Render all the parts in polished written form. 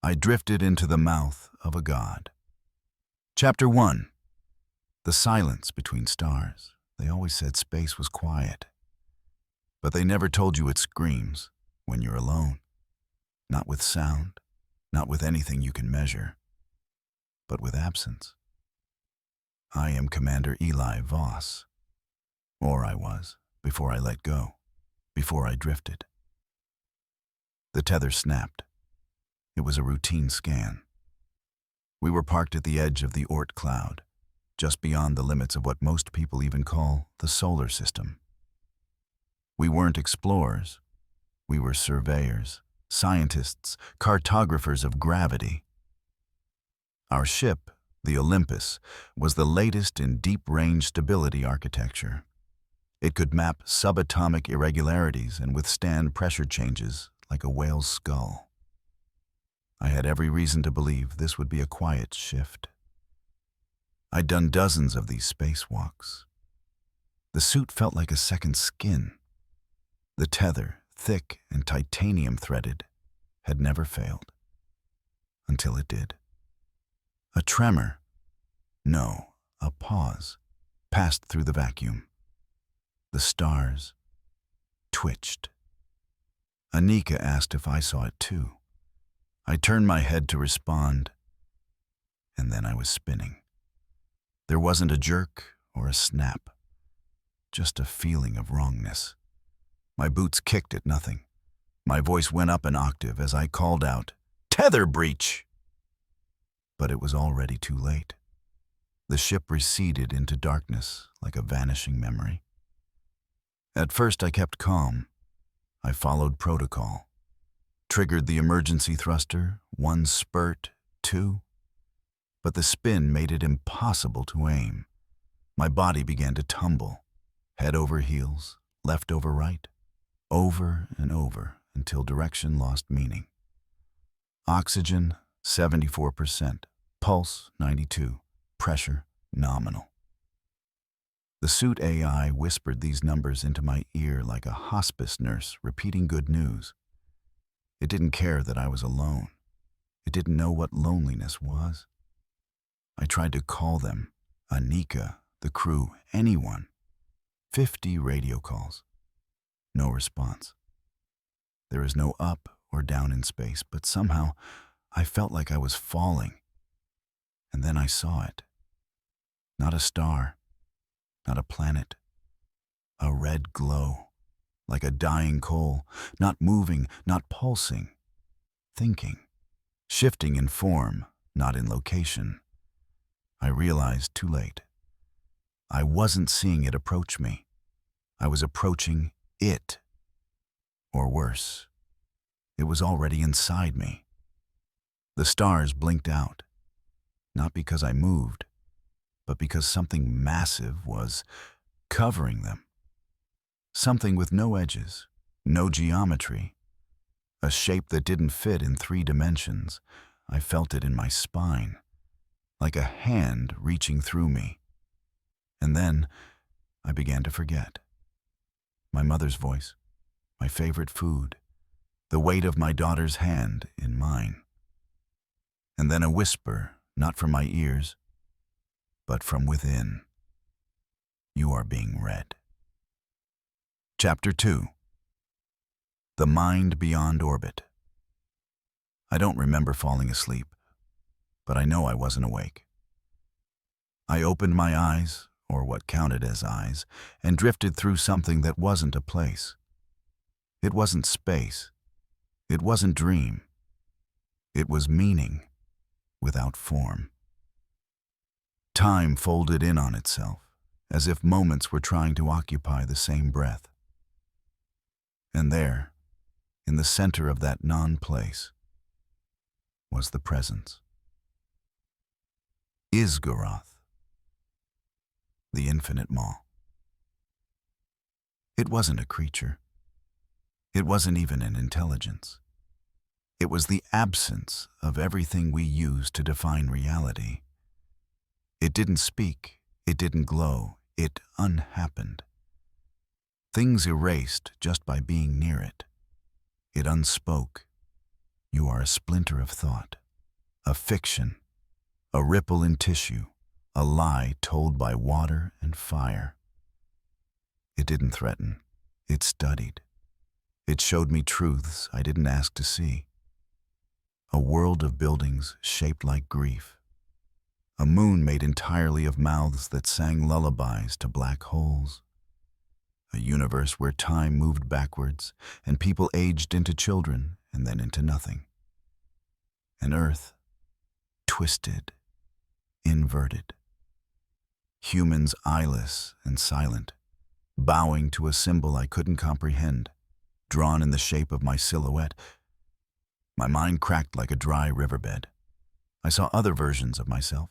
I drifted into the mouth of a god. Chapter 1. The silence between stars. They always said space was quiet. But they never told you it screams when you're alone. Not with sound, not with anything you can measure, but with absence. I am Commander Eli Voss. Or I was, before I let go, before I drifted. The tether snapped. It was a routine scan. We were parked at the edge of the Oort cloud, just beyond the limits of what most people even call the solar system. We weren't explorers. We were surveyors, scientists, cartographers of gravity. Our ship, the Olympus, was the latest in deep-range stability architecture. It could map subatomic irregularities and withstand pressure changes like a whale's skull. I had every reason to believe this would be a quiet shift. I'd done dozens of these spacewalks. The suit felt like a second skin. The tether, thick and titanium-threaded, had never failed. Until it did. A tremor, no, a pause, passed through the vacuum. The stars twitched. Anika asked if I saw it too. I turned my head to respond, and then I was spinning. There wasn't a jerk or a snap, just a feeling of wrongness. My boots kicked at nothing. My voice went up an octave as I called out, "Tether breach!" But it was already too late. The ship receded into darkness like a vanishing memory. At first I kept calm. I followed protocol. Triggered the emergency thruster, 1 spurt, 2. But the spin made it impossible to aim. My body began to tumble, head over heels, left over right, over and over until direction lost meaning. Oxygen, 74%, pulse, 92, pressure, nominal. The suit AI whispered these numbers into my ear like a hospice nurse repeating good news. It didn't care that I was alone. It didn't know what loneliness was. I tried to call them, Anika, the crew, anyone. 50 radio calls. No response. There is no up or down in space, but somehow I felt like I was falling. And then I saw it. Not a star, not a planet. A red glow. Like a dying coal, not moving, not pulsing, thinking, shifting in form, not in location. I realized too late. I wasn't seeing it approach me. I was approaching it. Or worse, it was already inside me. The stars blinked out, not because I moved, but because something massive was covering them. Something with no edges, no geometry, a shape that didn't fit in 3 dimensions. I felt it in my spine, like a hand reaching through me. And then I began to forget. My mother's voice, my favorite food, the weight of my daughter's hand in mine. And then a whisper, not from my ears, but from within. You are being read. Chapter 2. The Mind Beyond Orbit. I don't remember falling asleep, but I know I wasn't awake. I opened my eyes, or what counted as eyes, and drifted through something that wasn't a place. It wasn't space. It wasn't dream. It was meaning, without form. Time folded in on itself, as if moments were trying to occupy the same breath. And there, in the center of that non-place, was the presence. Isgoroth, the infinite maw. It wasn't a creature. It wasn't even an intelligence. It was the absence of everything we use to define reality. It didn't speak, it didn't glow, it unhappened. Things erased just by being near it. It unspoke. You are a splinter of thought, a fiction, a ripple in tissue, a lie told by water and fire. It didn't threaten. It studied. It showed me truths I didn't ask to see. A world of buildings shaped like grief. A moon made entirely of mouths that sang lullabies to black holes. A universe where time moved backwards and people aged into children and then into nothing. An earth twisted, inverted. Humans eyeless and silent, bowing to a symbol I couldn't comprehend, drawn in the shape of my silhouette. My mind cracked like a dry riverbed. I saw other versions of myself.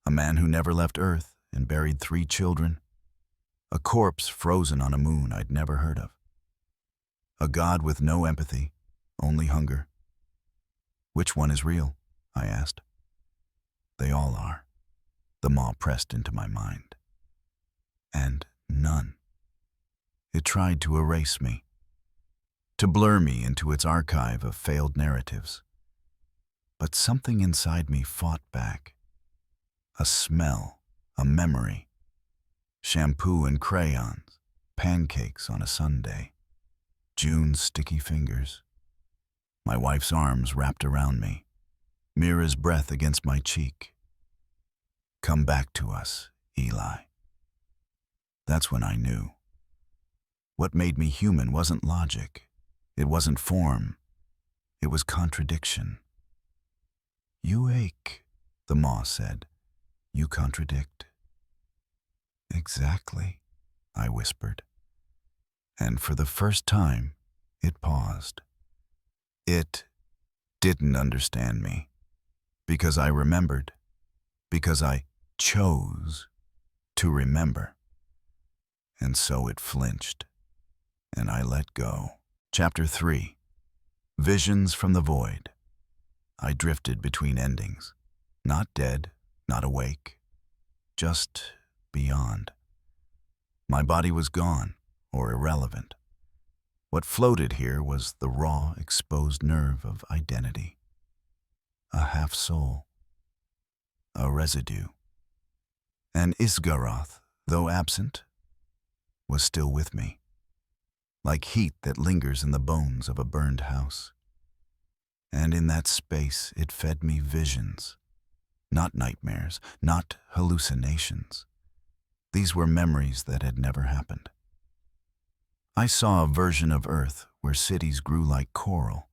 A man who never left Earth and buried 3 children. A corpse frozen on a moon I'd never heard of. A god with no empathy, only hunger. Which one is real? I asked. They all are. The maw pressed into my mind. And none. It tried to erase me, to blur me into its archive of failed narratives. But something inside me fought back. A smell, a memory. Shampoo and crayons, pancakes on a Sunday, June's sticky fingers. My wife's arms wrapped around me, Mira's breath against my cheek. Come back to us, Eli. That's when I knew. What made me human wasn't logic. It wasn't form. It was contradiction. You ache, the maw said. You contradict. Exactly, I whispered. And for the first time, it paused. It didn't understand me. Because I remembered. Because I chose to remember. And so it flinched. And I let go. Chapter 3. Visions from the Void. I drifted between endings. Not dead, not awake. Just beyond. My body was gone, or irrelevant. What floated here was the raw, exposed nerve of identity. A half-soul. A residue. And Isgaroth, though absent, was still with me, like heat that lingers in the bones of a burned house. And in that space it fed me visions, not nightmares, not hallucinations. These were memories that had never happened. I saw a version of Earth where cities grew like coral,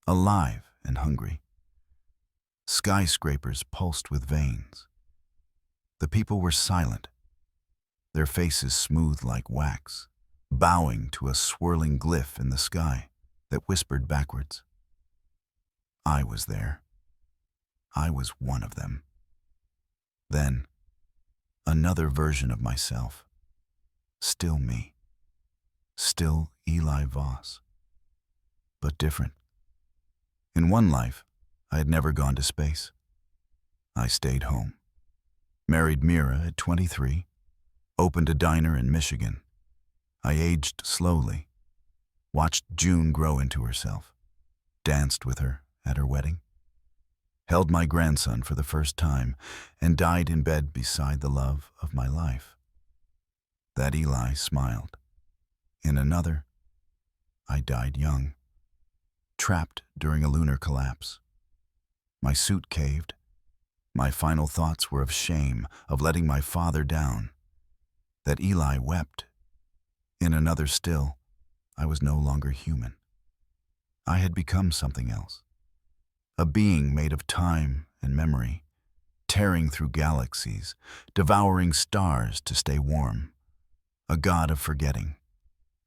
alive and hungry. Skyscrapers pulsed with veins. The people were silent, their faces smooth like wax, bowing to a swirling glyph in the sky that whispered backwards. I was there. I was one of them. Then, another version of myself. Still me. Still Eli Voss. But different. In one life, I had never gone to space. I stayed home. Married Mira at 23. Opened a diner in Michigan. I aged slowly. Watched June grow into herself. Danced with her at her wedding. Held my grandson for the first time, and died in bed beside the love of my life. That Eli smiled. In another, I died young, trapped during a lunar collapse. My suit caved. My final thoughts were of shame, of letting my father down. That Eli wept. In another still, I was no longer human. I had become something else. A being made of time and memory, tearing through galaxies, devouring stars to stay warm. A god of forgetting,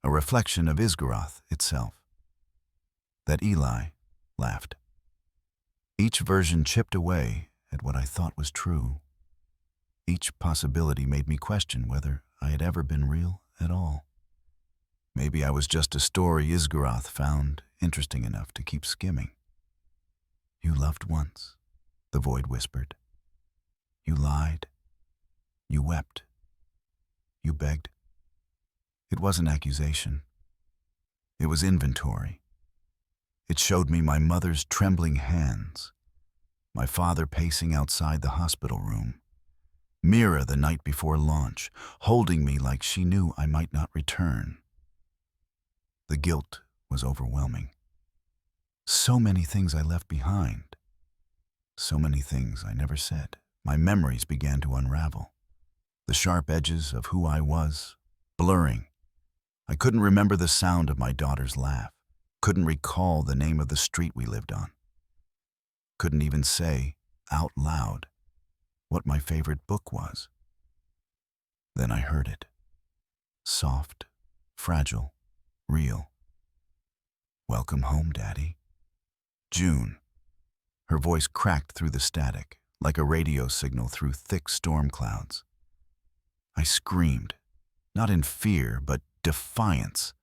a reflection of Isgaroth itself. That Eli laughed. Each version chipped away at what I thought was true. Each possibility made me question whether I had ever been real at all. Maybe I was just a story Isgaroth found interesting enough to keep skimming. You loved once, the void whispered. You lied. You wept. You begged. It wasn't accusation. It was inventory. It showed me my mother's trembling hands, my father pacing outside the hospital room, Mira the night before launch, holding me like she knew I might not return. The guilt was overwhelming. So many things I left behind. So many things I never said. My memories began to unravel. The sharp edges of who I was, blurring. I couldn't remember the sound of my daughter's laugh. Couldn't recall the name of the street we lived on. Couldn't even say, out loud, what my favorite book was. Then I heard it. Soft, fragile, real. "Welcome home, Daddy." June. Her voice cracked through the static, like a radio signal through thick storm clouds. I screamed, not in fear, but defiance.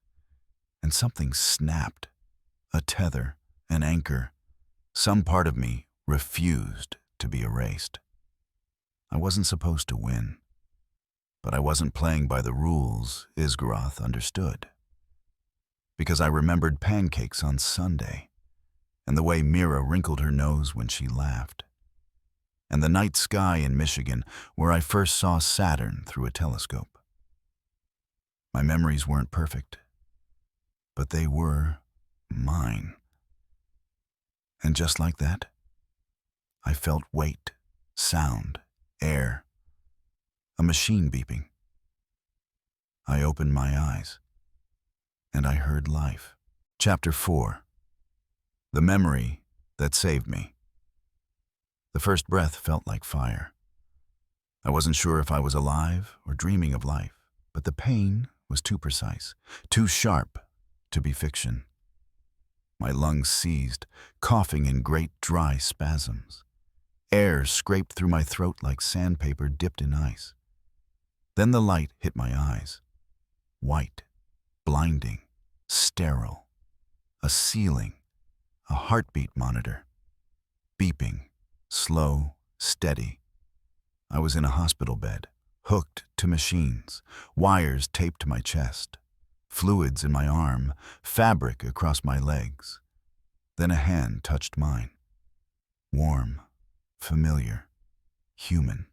And something snapped. A tether, an anchor. Some part of me refused to be erased. I wasn't supposed to win, but I wasn't playing by the rules Isgaroth understood. Because I remembered pancakes on Sunday, and the way Mira wrinkled her nose when she laughed, and the night sky in Michigan where I first saw Saturn through a telescope. My memories weren't perfect, but they were mine. And just like that, I felt weight, sound, air, a machine beeping. I opened my eyes, and I heard life. Chapter 4. The memory that saved me. The first breath felt like fire. I wasn't sure if I was alive or dreaming of life, but the pain was too precise, too sharp to be fiction. My lungs seized, coughing in great dry spasms. Air scraped through my throat like sandpaper dipped in ice. Then the light hit my eyes. White, blinding, sterile. A ceiling, a heartbeat monitor. Beeping, slow, steady. I was in a hospital bed, hooked to machines, wires taped to my chest, fluids in my arm, fabric across my legs. Then a hand touched mine. Warm, familiar, human.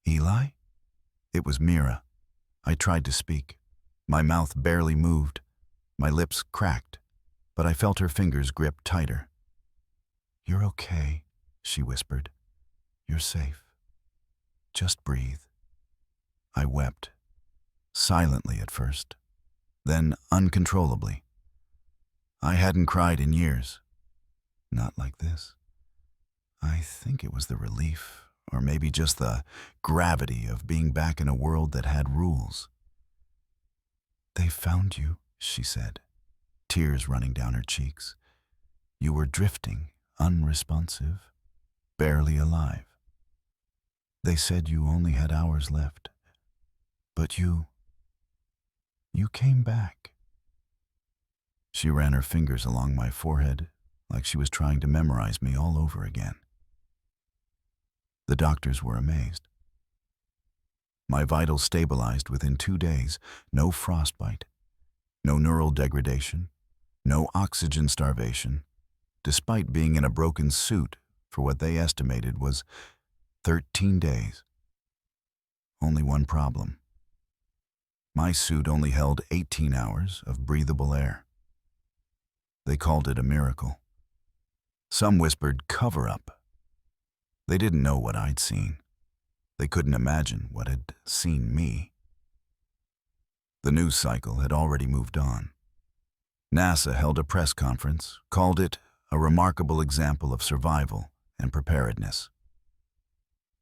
Eli? It was Mira. I tried to speak. My mouth barely moved. My lips cracked, but I felt her fingers grip tighter. "You're okay," she whispered. "You're safe. Just breathe." I wept, silently at first, then uncontrollably. I hadn't cried in years. Not like this. I think it was the relief, or maybe just the gravity of being back in a world that had rules. "They found you," she said, tears running down her cheeks. "You were drifting, unresponsive, barely alive. They said you only had hours left. But you came back." She ran her fingers along my forehead like she was trying to memorize me all over again. The doctors were amazed. My vitals stabilized within 2 days. No frostbite, no neural degradation, no oxygen starvation, despite being in a broken suit for what they estimated was 13 days. Only one problem. My suit only held 18 hours of breathable air. They called it a miracle. Some whispered cover-up. They didn't know what I'd seen. They couldn't imagine what had seen me. The news cycle had already moved on. NASA held a press conference, called it a remarkable example of survival and preparedness.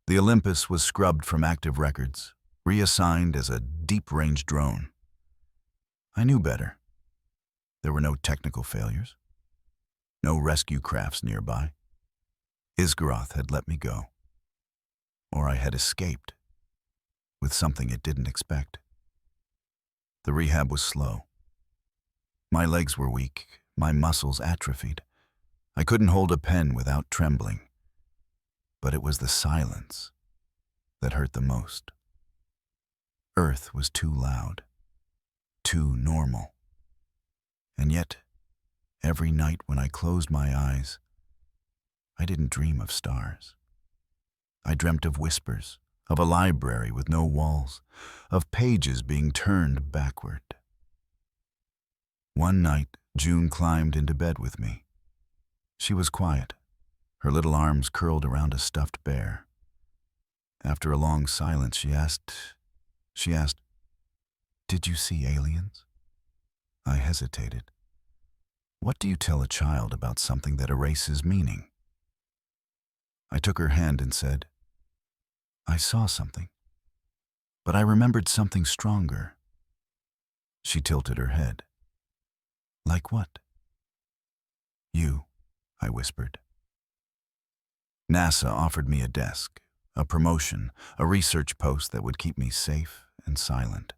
The Olympus was scrubbed from active records, reassigned as a deep-range drone. I knew better. There were no technical failures, no rescue crafts nearby. Isgaroth had let me go. Or I had escaped, with something it didn't expect. The rehab was slow. My legs were weak, my muscles atrophied. I couldn't hold a pen without trembling. But it was the silence that hurt the most. Earth was too loud, too normal. And yet, Every night when I closed my eyes, I didn't dream of stars. I dreamt of whispers, of a library with no walls, of pages being turned backward. One night, June climbed into bed with me. She was quiet, her little arms curled around a stuffed bear. After a long silence, she asked, "Did you see aliens?" I hesitated. What do you tell a child about something that erases meaning? I took her hand and said, "I saw something, but I remembered something stronger." She tilted her head. "Like what?" "You," I whispered. NASA offered me a desk, a promotion, a research post that would keep me safe and silent.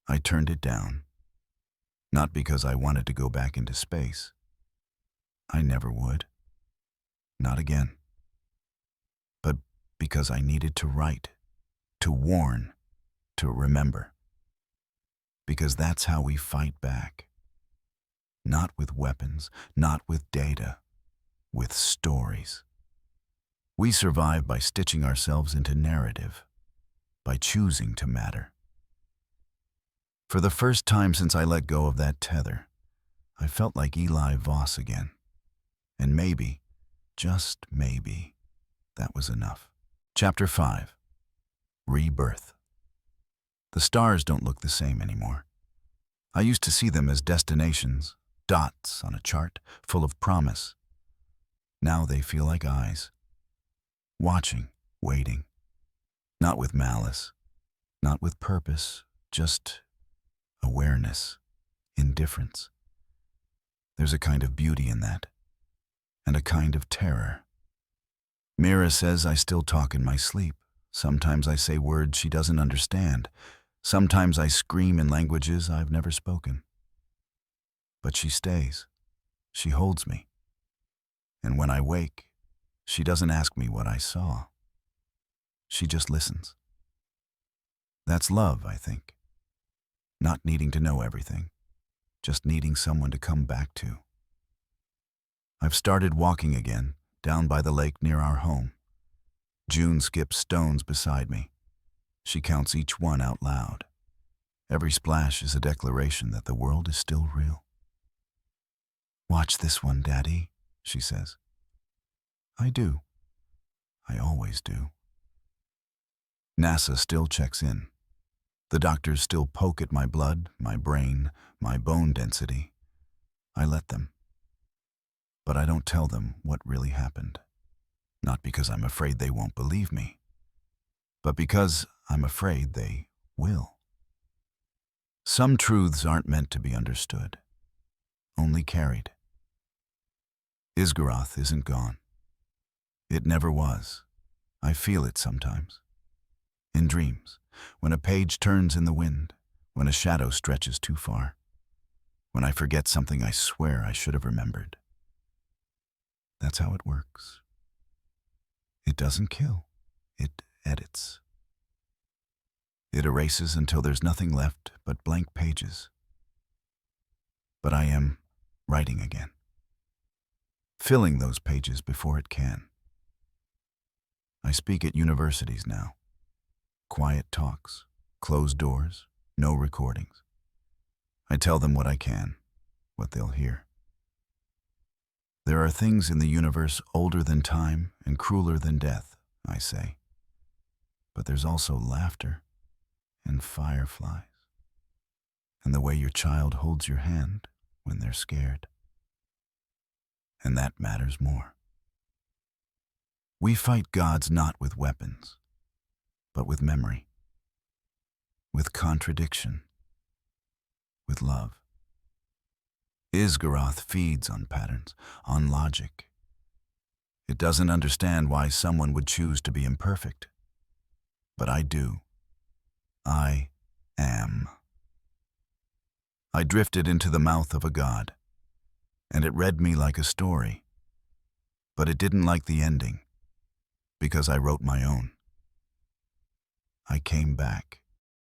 I turned it down, not because I wanted to go back into space. I never would. Not again. But because I needed to write, to warn, to remember. Because that's how we fight back. Not with weapons, not with data, with stories. We survive by stitching ourselves into narrative, by choosing to matter. For the first time since I let go of that tether, I felt like Eli Voss again. And maybe, just maybe, that was enough. Chapter 5. Rebirth. The stars don't look the same anymore. I used to see them as destinations, dots on a chart full of promise. Now they feel like eyes. Watching, waiting. Not with malice, not with purpose, just awareness, indifference. There's a kind of beauty in that, and a kind of terror. Mira says I still talk in my sleep. Sometimes I say words she doesn't understand. Sometimes I scream in languages I've never spoken. But she stays. She holds me. And when I wake, she doesn't ask me what I saw. She just listens. That's love, I think. Not needing to know everything, just needing someone to come back to. I've started walking again, down by the lake near our home. June skips stones beside me. She counts each one out loud. Every splash is a declaration that the world is still real. "Watch this one, Daddy," she says. I do. I always do. NASA still checks in. The doctors still poke at my blood, my brain, my bone density. I let them. But I don't tell them what really happened. Not because I'm afraid they won't believe me, but because I'm afraid they will. Some truths aren't meant to be understood, only carried. Isgaroth isn't gone. It never was. I feel it sometimes. In dreams, when a page turns in the wind, when a shadow stretches too far, when I forget something I swear I should have remembered. That's how it works. It doesn't kill. It edits. It erases until there's nothing left but blank pages. But I am writing again, filling those pages before it can. I speak at universities now. Quiet talks, closed doors, no recordings. I tell them what I can, what they'll hear. There are things in the universe older than time and crueler than death, I say. But there's also laughter and fireflies, and the way your child holds your hand when they're scared. And that matters more. We fight gods not with weapons, but with memory, with contradiction, with love. Isgaroth feeds on patterns, on logic. It doesn't understand why someone would choose to be imperfect. But I do. I am. I drifted into the mouth of a god, and it read me like a story. But it didn't like the ending, because I wrote my own. I came back.